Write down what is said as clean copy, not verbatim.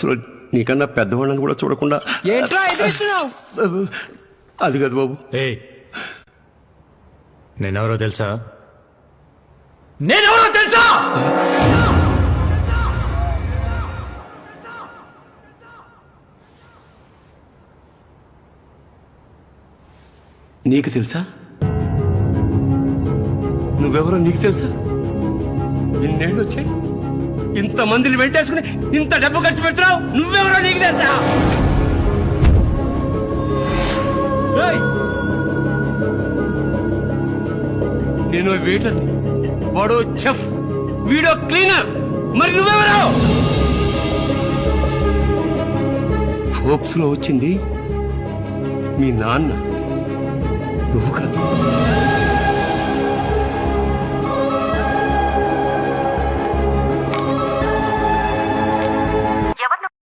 అసలు నీకన్నా పెద్దవాళ్ళని కూడా చూడకుండా ఏంట్రా ఎదురుస్తున్నావు? అది కాదు బాబు. ఏయ్, నేనెవరో తెలుసా? నేనెవరో తెలుసా? నీకు తెలుసా? నువ్వెవరో నీకు తెలుసా? ఇన్నేళ్ళు వచ్చాయి, ఇంతమందిని వెంటేసుకుని ఇంత డబ్బు ఖర్చు పెడుతున్నావు, నువ్వెవరో నీకు తెలుసా? ఏయ్! నేను వెయిటర్, వాడో చెఫ్, వీడో క్లీనర్, మరి నువ్వెవరో? ఫోర్బ్స్ లో వచ్చింది మీ నాన్న, నువ్వు కాదు.